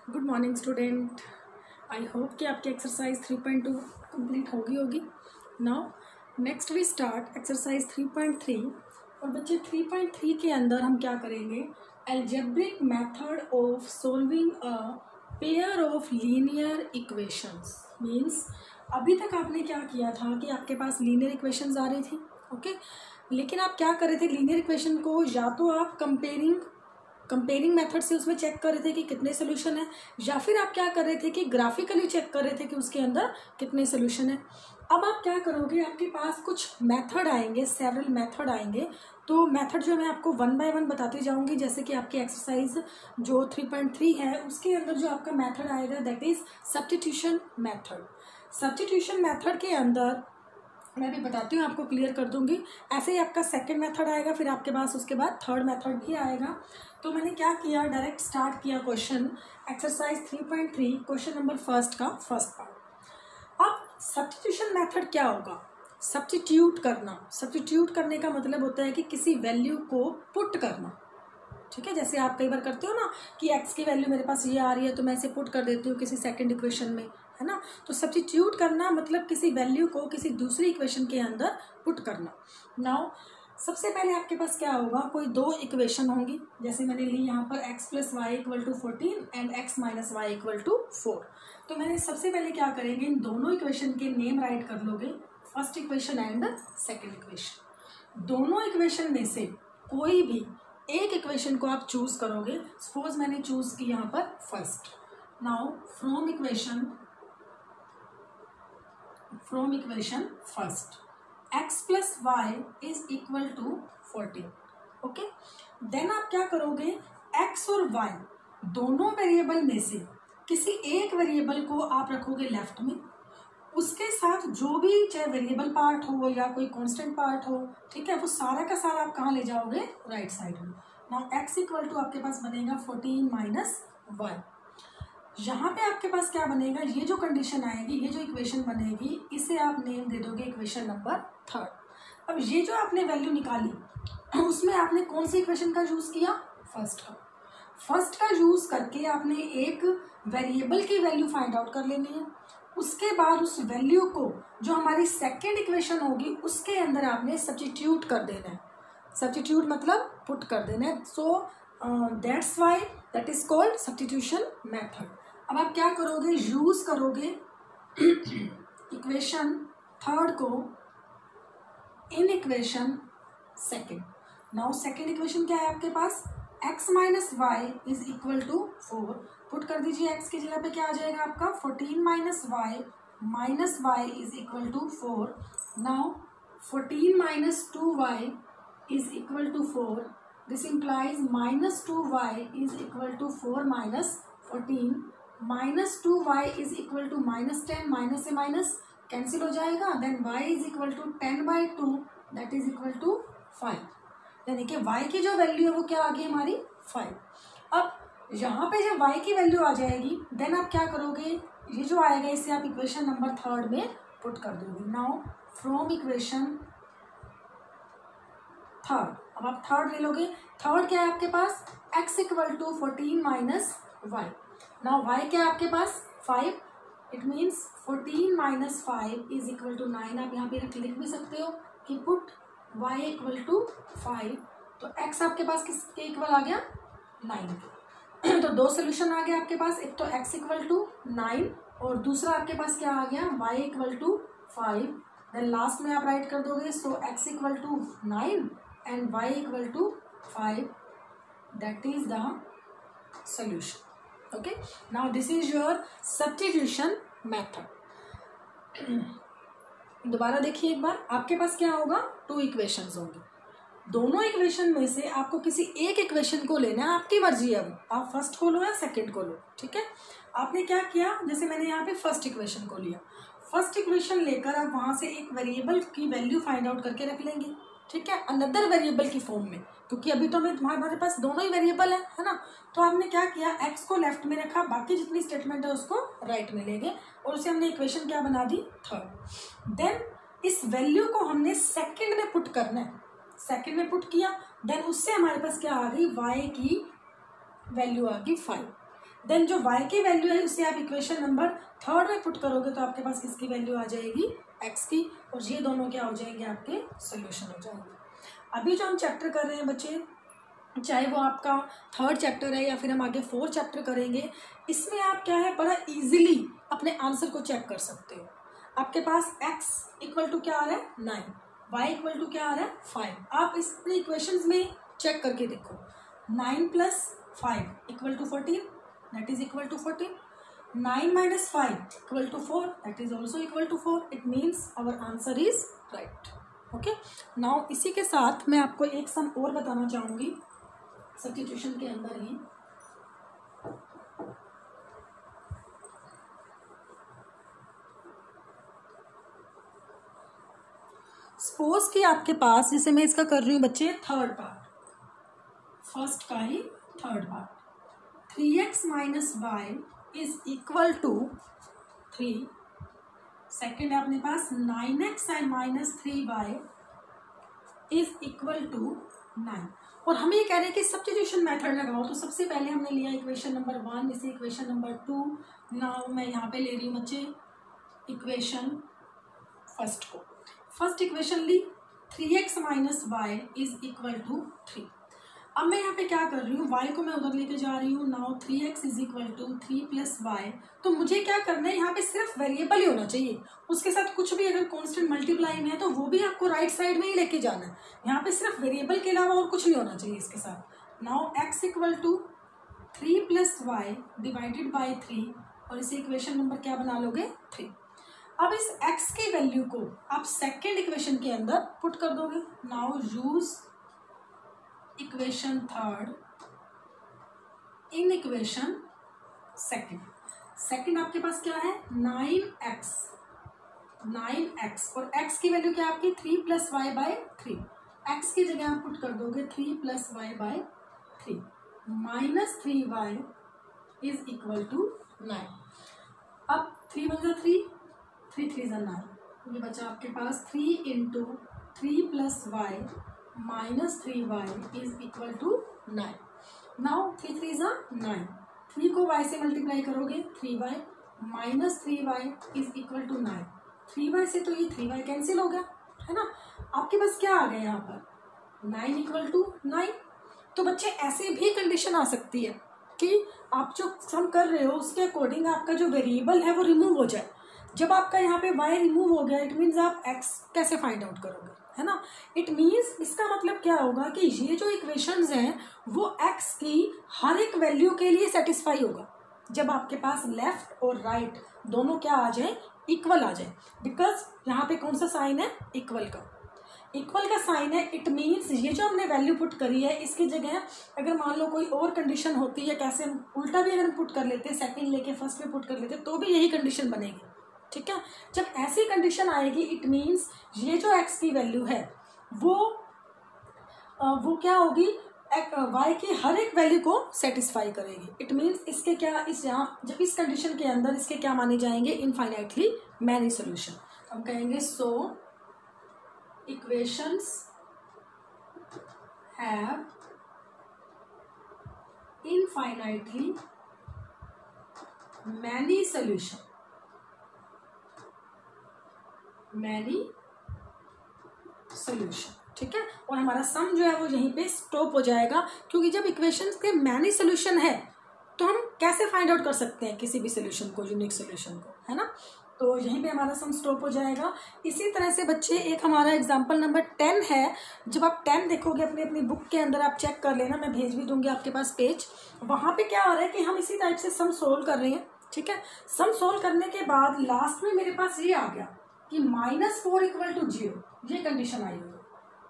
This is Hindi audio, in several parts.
Good morning student. I hope कि आपकी एक्सरसाइज 3.2 कंप्लीट होगी। Now next we start exercise 3.3। और बच्चे 3.3 के अंदर हम क्या करेंगे, algebraic method of solving a pair of linear equations. Means अभी तक आपने क्या किया था कि आपके पास लीनियर इक्वेशंस आ रही थी, ओके लेकिन आप क्या कर रहे थे, लीनियर इक्वेशन को या तो आप कंपेयरिंग मेथड से उसमें चेक कर रहे थे कि कितने सोल्यूशन है, या फिर आप क्या कर रहे थे कि ग्राफिकली चेक कर रहे थे कि उसके अंदर कितने सोल्यूशन है। अब आप क्या करोगे, आपके पास कुछ मेथड आएंगे, सेवरल मेथड आएंगे। तो मेथड जो मैं आपको वन बाय वन बताती जाऊंगी। जैसे कि आपकी एक्सरसाइज जो 3.3 है उसके अंदर जो आपका मेथड आएगा that is substitution method. Substitution method के अंदर मैं भी बताती हूँ, आपको क्लियर कर दूंगी। ऐसे ही आपका सेकंड मेथड आएगा, फिर आपके पास उसके बाद थर्ड मेथड भी आएगा। तो मैंने क्या किया, डायरेक्ट स्टार्ट किया question exercise 3.3 question number first का फर्स्ट पार्ट। अब सब्स्टिट्यूशन मेथड क्या होगा, सब्स्टिट्यूट करना। सब्स्टिट्यूट करने का मतलब होता है कि किसी वैल्यू को पुट करना, ठीक है। जैसे आप कई बार करते हो ना कि x की वैल्यू मेरे पास ये आ रही है तो मैं इसे पुट कर देती हूँ किसी सेकंड इक्वेशन में, है ना। तो सब्स्टिट्यूट करना मतलब किसी वैल्यू को किसी दूसरी इक्वेशन के अंदर पुट करना। नाउ सबसे पहले आपके पास क्या होगा, कोई दो इक्वेशन होंगी। जैसे मैंने ली यहाँ पर x + y = 14 and x - y = 4। तो मैंने सबसे पहले क्या करेंगे, इन दोनों इक्वेशन के नेम राइट कर लोगे, first equation and second equation. दोनों इक्वेशन में से कोई भी एक इक्वेशन को आप चूज करोगे। सपोज मैंने चूज की यहाँ पर first. Now from equation first x + y = 14, okay. Then आप क्या करोगे, x और y दोनों वेरिएबल में से किसी एक वेरिएबल को आप रखोगे लेफ्ट में, उसके साथ जो भी चाहे वेरिएबल पार्ट हो या कोई कांस्टेंट पार्ट हो, ठीक है, वो सारा का सारा आप कहाँ ले जाओगे, राइट साइड में। नाउ x = आपके पास बनेगा 14 - y। यहाँ पे आपके पास क्या बनेगा, ये जो कंडीशन आएगी, ये जो इक्वेशन बनेगी, इसे आप नेम दे दोगे इक्वेशन नंबर थर्ड। अब ये जो आपने वैल्यू निकाली उसमें आपने कौन सी इक्वेशन का यूज किया, फर्स्ट का यूज करके आपने एक वेरिएबल की वैल्यू फाइंड आउट कर लेनी है। उसके बाद उस वैल्यू को जो हमारी सेकेंड इक्वेशन होगी उसके अंदर आपने सब्स्टिट्यूट कर देना है। सब्स्टिट्यूट मतलब पुट कर देना है। So that's why that is called substitution method. अब आप क्या करोगे, यूज करोगे इक्वेशन थर्ड को in equation second. Now second equation क्या है आपके पास, x - y = 4। पुट कर दीजिए, x की जगह पे क्या आ जाएगा आपका 14 - y = 4। Now 14 - 2y = 4। This implies -2y = 4 - 14 -2y = -10, minus से माइनस कैंसिल हो जाएगा। Then y = 10/2 that is equal to 5। यानी कि y की जो वैल्यू है वो क्या आ गई हमारी 5। अब यहाँ पे जब y की वैल्यू आ जाएगी देन आप क्या करोगे, ये जो आएगा इसे आप इक्वेशन नंबर थर्ड में पुट कर दोगे। नाउ फ्रॉम इक्वेशन थर्ड, अब आप थर्ड ले लोगे। थर्ड क्या है आपके पास, x = 14 - y। नाउ y क्या है आपके पास 5, इट मीन्स 14 - 5 = 9। आप यहाँ पे लिख भी सकते हो कि पुट y = 5। तो x आपके पास किसके इक्वल आ गया, 9। तो दो सोल्यूशन आ गया आपके पास, एक तो x = 9 और दूसरा आपके पास क्या आ गया, y = 5। देन लास्ट में आप राइट कर दोगे, सो x = 9 and y = 5, that is the solution, okay। now this is your substitution method। दोबारा देखिए एक बार, आपके पास क्या होगा, टू इक्वेशंस होंगी। दोनों इक्वेशन में से आपको किसी एक इक्वेशन को लेना है, आपकी मर्जी है, वो आप फर्स्ट को लो या सेकंड को लो, ठीक है। आपने क्या किया, जैसे मैंने यहाँ पे फर्स्ट इक्वेशन को लिया, फर्स्ट इक्वेशन लेकर आप वहां से एक वेरिएबल की वैल्यू फाइंड आउट करके रख लेंगे, ठीक है, अनदर वेरिएबल की फॉर्म में, क्योंकि अभी तो हमारे पास दोनों ही वेरिएबल है ना। तो आपने क्या किया, x को लेफ्ट में रखा, बाकी जितनी स्टेटमेंट है उसको राइट में ले गए और उसे हमने इक्वेशन क्या बना दी, थर्ड। देन इस वैल्यू को हमने सेकंड में पुट करना है, सेकंड में पुट किया, देन उससे हमारे पास क्या आ गई, y की वैल्यू आ गई 5। देन जो y की वैल्यू है उसे आप इक्वेशन नंबर 3 में पुट करोगे तो आपके पास किसकी वैल्यू आ जाएगी, x की, और ये दोनों क्या हो जाएंगे, आपके सोल्यूशन हो जाएंगे। अभी जो हम चैप्टर कर रहे हैं बच्चे, चाहे वो आपका 3rd चैप्टर है या फिर हम आगे 4th चैप्टर करेंगे, इसमें आप क्या है बड़ा इजीली अपने आंसर को चेक कर सकते हो। आपके पास x इक्वल टू क्या आ रहा है 9, y इक्वल टू क्या आ रहा है 5। आप इस इक्वेशंस में चेक करके देखो, 9 + 5 equal to 14, that is equal to 14। 9 - 5 equal to 4, that is also equal to 4। It means our answer is right. Okay, now इसी के साथ मैं आपको एक सम और बताना चाहूँगी सब्स्टिट्यूशन के अंदर ही। सपोज कि आपके पास, जैसे मैं इसका कर रही हूँ बच्चे 3rd पार्ट, फर्स्ट का ही 3rd part, 3x - y is equal to 3। Second है अपने पास 9x - 3y is equal to 9। और हमें ये कह रहे हैं कि सब्स्टिट्यूशन मेथड लगाओ। तो सबसे पहले हमने लिया इक्वेशन नंबर 1, इसे इक्वेशन नंबर 2। नाउ मैं यहाँ पे ले रही हूँ बच्चे इक्वेशन फर्स्ट को। फर्स्ट इक्वेशन ली 3x - y is equal to 3। अब मैं यहाँ पे क्या कर रही हूँ, y को मैं उधर लेके जा रही हूँ। Now 3x is equal to 3 + y। तो मुझे क्या करना है, यहाँ पे सिर्फ वेरिएबल ही होना चाहिए, उसके साथ कुछ भी अगर कांस्टेंट मल्टीप्लाई में है तो वो भी आपको राइट साइड में ही लेके जाना है। यहाँ पे सिर्फ वेरिएबल के अलावा और कुछ नहीं होना चाहिए इसके साथ। Now x equal to 3 + y divided by 3, और इसे इक्वेशन नंबर क्या बना लोगे 3। अब इस x की वैल्यू को आप सेकेंड इक्वेशन के अंदर पुट कर दोगे। Now use equation 3rd in equation second आपके पास क्या है 9x, और x की वैल्यू क्या है आपकी 3 + y बाई 3। x की जगह आप पुट कर दोगे 3 + y by 3 - 3y is equal to 9। अब 3 × 3, 3 × 3 = 9, ये बचा आपके पास 3 × 3 + y - 3y is equal to 9। Now 3 × 3 = 9, 3 को y से मल्टीप्लाई करोगे 3y - 3y is equal to 9। 3y से तो ये 3y कैंसिल हो गया, है ना। आपके पास क्या आ गया यहाँ पर 9 इक्वल टू 9। तो बच्चे ऐसे भी कंडीशन आ सकती है कि आप जो सम कर रहे हो उसके अकॉर्डिंग आपका जो वेरिएबल है वो रिमूव हो जाए। जब आपका यहाँ पे y रिमूव हो गया, इट मीन्स आप x कैसे फाइंड आउट करोगे, है ना। इट मीन्स इसका मतलब क्या होगा कि ये जो इक्वेशंस हैं वो x की हर एक वैल्यू के लिए सेटिस्फाई होगा जब आपके पास लेफ्ट और राइट दोनों क्या आ जाए, इक्वल आ जाए। बिकॉज यहाँ पे कौन सा साइन है, इक्वल का साइन है। इट मीन्स ये जो हमने वैल्यू पुट करी है इसकी जगह अगर मान लो कोई और कंडीशन होती है, कैसे हम उल्टा भी अगर हम पुट कर लेते, सेकंड लेके फर्स्ट में पुट कर लेते, तो भी यही कंडीशन बनेगी, ठीक है। जब ऐसी कंडीशन आएगी इट मीन्स ये जो x की वैल्यू है वो क्या होगी, y की हर एक वैल्यू को सेटिस्फाई करेगी। इट मीन्स इसके क्या, इस यहाँ जब इस कंडीशन के अंदर इसके क्या माने जाएंगे, इनफाइनाइटली मैनी सोल्यूशन। हम कहेंगे so equations have infinitely many solution, ठीक है। और हमारा सम जो है वो यहीं पे स्टॉप हो जाएगा, क्योंकि जब इक्वेशंस के मैनी सोल्यूशन है तो हम कैसे फाइंड आउट कर सकते हैं किसी भी सोल्यूशन को, यूनिक सोल्यूशन को, है ना। तो यहीं पे हमारा सम स्टॉप हो जाएगा। इसी तरह से बच्चे एक हमारा एग्जाम्पल नंबर 10 है। जब आप 10 देखोगे अपनी बुक के अंदर, आप चेक कर लेना, मैं भेज भी दूंगी आपके पास पेज। वहाँ पे क्या आ रहा है कि हम इसी टाइप से सम सोल्व कर रहे हैं, ठीक है। सम सोल्व करने के बाद लास्ट में मेरे पास ये आ गया कि -4 = 0, ये कंडीशन आई हुई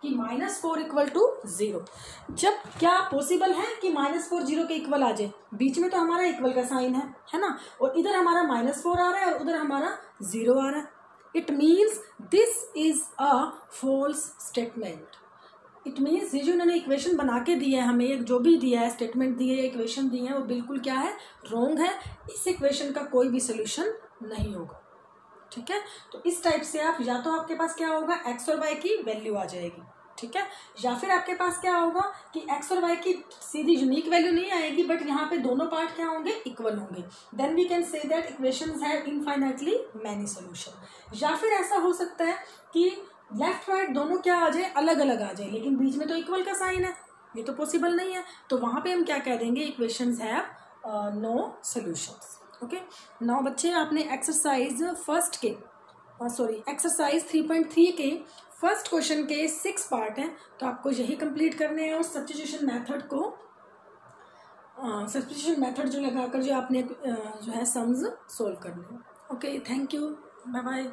कि -4 = 0। जब क्या पॉसिबल है कि -4 0 के इक्वल आ जाए, बीच में तो हमारा इक्वल का साइन है ना, और इधर हमारा -4 आ रहा है और उधर हमारा 0 आ रहा है। It means this is a false statement. It means ये जो इन्होंने इक्वेशन बना के दिया है हमें, जो भी दिया है, स्टेटमेंट दी है, इक्वेशन दी है, वो बिल्कुल क्या है, रॉन्ग है। इस इक्वेशन का कोई भी सोल्यूशन नहीं होगा, ठीक है। तो इस टाइप से आप या तो आपके पास क्या होगा, x और y की वैल्यू आ जाएगी, ठीक है। या फिर आपके पास क्या होगा कि एक्स और वाई की सीधी यूनिक वैल्यू नहीं आएगी, बट यहाँ पे दोनों पार्ट क्या होंगे, इक्वल होंगे। Then we can say that equations have infinitely many solution. या फिर ऐसा हो सकता है कि लेफ्ट राइट दोनों क्या आ जाए, अलग अलग आ जाए, लेकिन बीच में तो इक्वल का साइन है, ये तो पॉसिबल नहीं है। तो वहाँ पे हम क्या कह देंगे, equations have no solutions. Okay, now बच्चे आपने एक्सरसाइज फर्स्ट के एक्सरसाइज 3.3 के फर्स्ट क्वेश्चन के 6 पार्ट हैं, तो आपको यही कंप्लीट करने हैं और सब्स्टिट्यूशन मेथड को सब्स्टिट्यूशन मेथड जो लगाकर जो आपने जो है सम्स सोल्व करने हैं। Okay, thank you, bye bye.